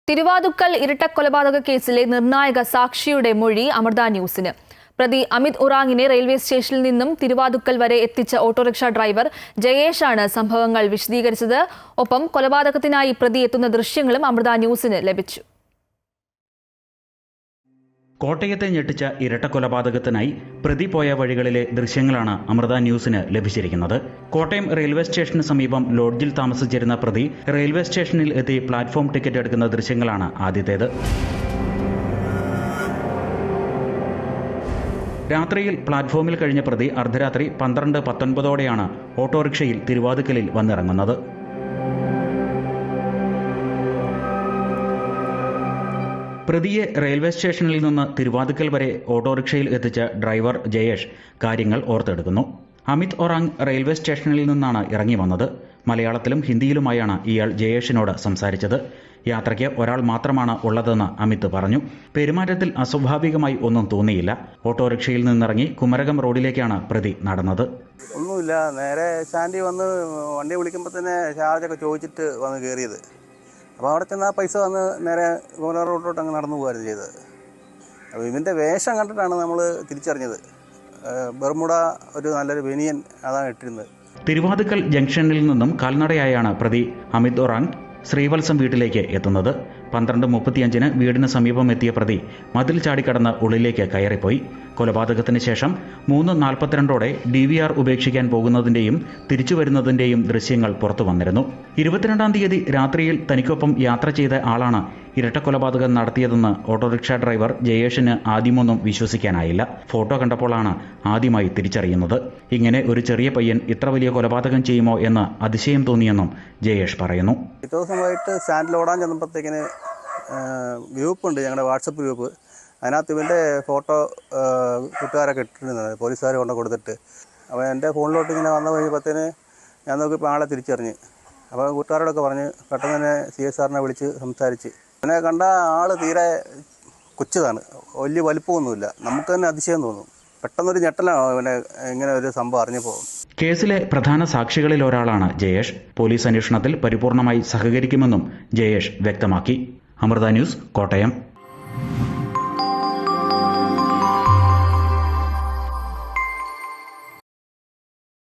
തിരുവാതുക്കൽ ഇരട്ടക്കൊലപാതക കേസിലെ നിർണായക സാക്ഷിയുടെ മൊഴി അമൃത ന്യൂസിന്. പ്രതി അമിത് ഉറാങ്ങിനെ റെയിൽവേ സ്റ്റേഷനിൽ നിന്നും തിരുവാതുക്കൽ വരെ എത്തിച്ച ഓട്ടോറിക്ഷ ഡ്രൈവർ ജയേഷാണ് സംഭവങ്ങൾ വിശദീകരിച്ചത്. ഒപ്പം കൊലപാതകത്തിനായി പ്രതി എത്തുന്ന ദൃശ്യങ്ങളും അമൃത ന്യൂസിന് ലഭിച്ചു. കോട്ടയത്തെ ഞെട്ടിച്ച ഇരട്ടക്കൊലപാതകത്തിനായി പ്രതി പോയ വഴികളിലെ ദൃശ്യങ്ങളാണ് അമൃത ന്യൂസിന് ലഭിച്ചിരിക്കുന്നത്. കോട്ടയം റെയിൽവേ സ്റ്റേഷന് സമീപം ലോഡ്ജിൽ താമസിച്ചിരുന്ന പ്രതി റെയിൽവേ സ്റ്റേഷനിൽ എത്തി പ്ലാറ്റ്ഫോം ടിക്കറ്റ് എടുക്കുന്ന ദൃശ്യങ്ങളാണ് ആദ്യത്തേത്. രാത്രിയിൽ പ്ലാറ്റ്ഫോമിൽ കഴിഞ്ഞ പ്രതി അർദ്ധരാത്രി 12:19 ഓട്ടോറിക്ഷയിൽ തിരുവാതുക്കലിൽ വന്നിറങ്ങുന്നത്. പ്രതിയെ റെയിൽവേ സ്റ്റേഷനിൽ നിന്ന് തിരുവാതുക്കൽ വരെ ഓട്ടോറിക്ഷയിൽ എത്തിച്ച ഡ്രൈവർ ജയേഷ് കാര്യങ്ങൾ ഓർത്തെടുക്കുന്നു. അമിത് ഒറാങ് റെയിൽവേ സ്റ്റേഷനിൽ നിന്നാണ് ഇറങ്ങി വന്നത്. മലയാളത്തിലും ഹിന്ദിയിലുമായാണ് ഇയാൾ ജയേഷിനോട് സംസാരിച്ചത്. യാത്രയ്ക്ക് ഒരാൾ മാത്രമാണ് ഉള്ളതെന്ന് അമിത് പറഞ്ഞു. പെരുമാറ്റത്തിൽ അസ്വാഭാവികമായി ഒന്നും തോന്നിയില്ല. ഓട്ടോറിക്ഷയിൽ നിന്നിറങ്ങി കുമരകം റോഡിലേക്കാണ് പ്രതി നടന്നത്. ഒന്നുമില്ല, നേരെ സ്റ്റാൻഡിൽ വന്ന് വണ്ടി വിളിക്കുമ്പോൾ തന്നെ ചാർജൊക്കെ ചോദിച്ചിട്ട് വന്ന് കയറിയത്. അപ്പോൾ അവിടെ ചെന്ന് ആ പൈസ വന്ന് നേരെ കുമരകം റോഡിലോട്ട് അങ്ങ് നടന്നു പോകായിരുന്നു ചെയ്തത്. അപ്പോൾ ഇവൻ്റെ വേഷം കണ്ടിട്ടാണ് നമ്മൾ തിരിച്ചറിഞ്ഞത്. ബർമുഡ ഒരു നല്ലൊരു ബനിയൻ അതാണ് ഇട്ടിരുന്നത്. തിരുവാതുക്കൽ ജംഗ്ഷനിൽ നിന്നും കാൽനടയായാണ് പ്രതി അമിത് ഒറാങ് ശ്രീവത്സം വീട്ടിലേക്ക് എത്തുന്നത്. 12:35 വീടിന് സമീപം എത്തിയ പ്രതി മതിൽ ചാടിക്കടന്ന് ഉള്ളിലേക്ക് കയറിപ്പോയി. കൊലപാതകത്തിന് ശേഷം 3:42 DVR ഉപേക്ഷിക്കാൻ പോകുന്നതിൻ്റെയും തിരിച്ചു വരുന്നതിൻ്റെയും ദൃശ്യങ്ങൾ പുറത്തു വന്നിരുന്നു. 22-ാം തീയതി രാത്രിയിൽ തനിക്കൊപ്പം യാത്ര ചെയ്ത ആളാണ് ഇരട്ടക്കൊലപാതകം നടത്തിയതെന്ന് ഓട്ടോറിക്ഷ ഡ്രൈവർ ജയേഷിന് ആദ്യമൊന്നും വിശ്വസിക്കാനായില്ല. ഫോട്ടോ കണ്ടപ്പോഴാണ് ആദ്യമായി തിരിച്ചറിയുന്നത്. ഇങ്ങനെ ഒരു ചെറിയ പയ്യൻ ഇത്ര വലിയ കൊലപാതകം ചെയ്യുമോ എന്ന് അതിശയം തോന്നിയെന്നും ജയേഷ് പറയുന്നു. ദിവസമായിട്ട് സ്റ്റാൻഡിൽ ഓടാൻ ചെന്നപ്പോഴത്തേക്കിന് ഗ്രൂപ്പുണ്ട്, ഞങ്ങളുടെ വാട്സപ്പ് ഗ്രൂപ്പ്. അതിനകത്ത് ഇവൻ്റെ ഫോട്ടോ കൂട്ടുകാരൊക്കെ ഇട്ടിരുന്നത് പോലീസുകാർ കൊണ്ട് കൊടുത്തിട്ട്. അപ്പോൾ എൻ്റെ ഫോണിലോട്ട് ഇങ്ങനെ വന്നു കഴിഞ്ഞപ്പോഴത്തേന് ഞാൻ നോക്കിയപ്പോൾ ആളെ തിരിച്ചറിഞ്ഞ്. അപ്പോൾ കൂട്ടുകാരോടൊക്കെ പറഞ്ഞ് പെട്ടെന്ന് തന്നെ CSRനെ വിളിച്ച് സംസാരിച്ച്. അവനെ കണ്ട ആൾ തീരെ കൊച്ചതാണ്, വലിയ വലിപ്പമൊന്നുമില്ല. നമുക്ക് തന്നെ അതിശയം തോന്നും. പെട്ടെന്നൊരു ഞെട്ടലാണ് അവനെ ഇങ്ങനെ ഒരു സംഭവം അറിഞ്ഞപ്പോൾ. കേസിലെ പ്രധാന സാക്ഷികളിൽ ഒരാളാണ് ജയേഷ്. പോലീസ് അന്വേഷണത്തിൽ പരിപൂർണമായി സഹകരിക്കുമെന്നും ജയേഷ് വ്യക്തമാക്കി. അമൃത ന്യൂസ്, കോട്ടയം.